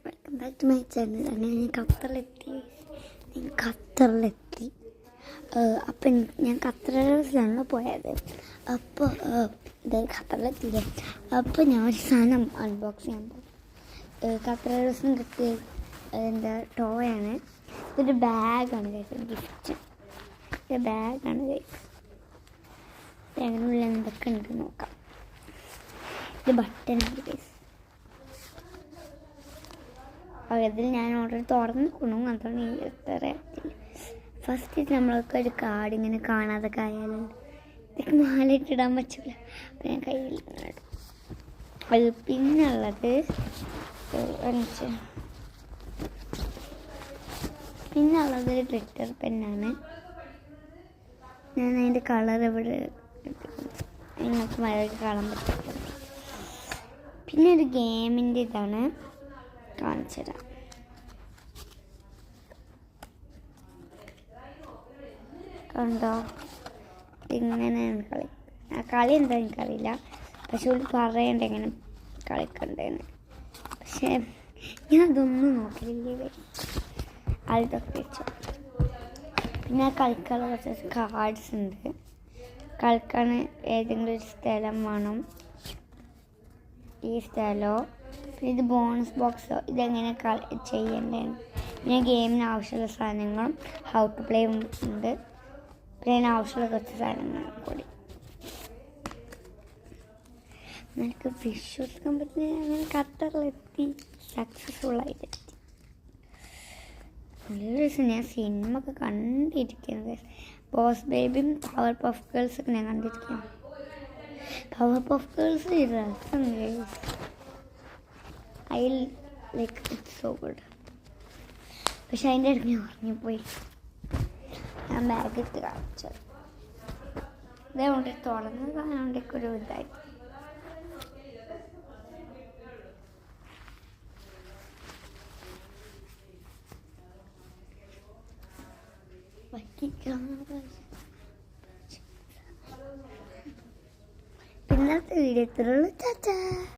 Welcome back to my channel. അങ്ങനെ ഞാൻ ഖത്തറിലെത്തി. അപ്പം ഞാൻ ഖത്തറിലാണ് പോയത്. അപ്പോൾ ഖത്തറിലെത്തിയില്ലേ, അപ്പോൾ ഞാൻ ഒരു സാധനം അൺബോക്സ് ചെയ്യാൻ പോകും. ഖത്തറിന് കിട്ടിയ എന്താ ടോയാണ്. ഇതൊരു ബാഗാണ് കഴിച്ചത്, ഗിഫ്റ്റ് ബാഗാണ് കഴിച്ചത്. അങ്ങനെയുള്ള എന്തൊക്കെ ഉണ്ട് നോക്കാം. ഇത് ബട്ടനാണ് കഴിച്ചത്. അതിൽ ഞാൻ ഓർഡർ തുറന്നിക്കണം, അതാണ് ഈ എത്ര. ഫസ്റ്റ് നമ്മൾക്ക് ഒരു കാർഡ് ഇങ്ങനെ കാണാതെ കായാലും ഇതൊക്കെ മാലയിട്ടിടാൻ പറ്റില്ല. അപ്പം ഞാൻ കയ്യിൽ ഇടും. അത് പിന്നുള്ളത് ഗ്ലിറ്റർ പെന്നാണ്. ഞാൻ അതിൻ്റെ കളർ ഇവിടെ നിങ്ങൾക്ക് മഴയ്ക്ക് കാണാൻ പറ്റില്ല. പിന്നെ ഒരു ഗെയിമിൻ്റെ ഇതാണ്, കാണിച്ചു തരാം. കണ്ടോ, ഇങ്ങനെയാണ് കളി എന്താ എനിക്കറിയില്ല, പക്ഷെ ഒരു പറയണ്ട എങ്ങനെ കളിക്കണ്ടേന്ന്. പക്ഷെ ഞാൻ അതൊന്നും നോക്കിയില്ലേ, അതൊക്കെ വെച്ചു. പിന്നെ കളിക്കാനുള്ള കുറച്ച് കാർഡ്സ് ഉണ്ട്. കളിക്കാൻ ഏതെങ്കിലും ഒരു സ്ഥലം വേണം, ഈ സ്ഥലമോ. പിന്നെ ഇത് ബോണസ് ബോക്സോ, ഇതെങ്ങനെ ചെയ്യേണ്ടതെന്ന്. പിന്നെ ഗെയിമിന് ആവശ്യമുള്ള സാധനങ്ങളും ഹൗ ടു പ്ലേ ഉണ്ട്. പിന്നെ അതിന് ആവശ്യമുള്ള കുറച്ച് സാധനങ്ങളും കൂടി. എനിക്ക് വിശ്വസിക്കാൻ പറ്റുന്ന അങ്ങനെ ഖത്തറിലെത്തി, സക്സസ്ഫുള്ളായിട്ടെത്തി. നല്ലൊരു ദിവസം ഞാൻ സിനിമ ഒക്കെ കണ്ടിരിക്കുന്നത്. ബോസ് ബേബിയും പവർ പഫ് ഗേൾസൊക്കെ ഞാൻ കണ്ടിരിക്കുന്നു. പവർ പഫ് ഗേൾസ് രസം, I like it so good. പക്ഷെ അതിൻ്റെ ഇടയ്ക്ക് ഞാൻ ഉറങ്ങിപ്പോയി. ഞാൻ ബാഗ് ഇട്ട് കാണിച്ചത് ഇതേകൊണ്ട് തുറന്നതാണ്, അതുകൊണ്ടൊക്കെ ഒരു ഇതായി. പിന്നത്തെ വീഡിയോ ഇത്രയുള്ളൂ. ചാച്ചാ.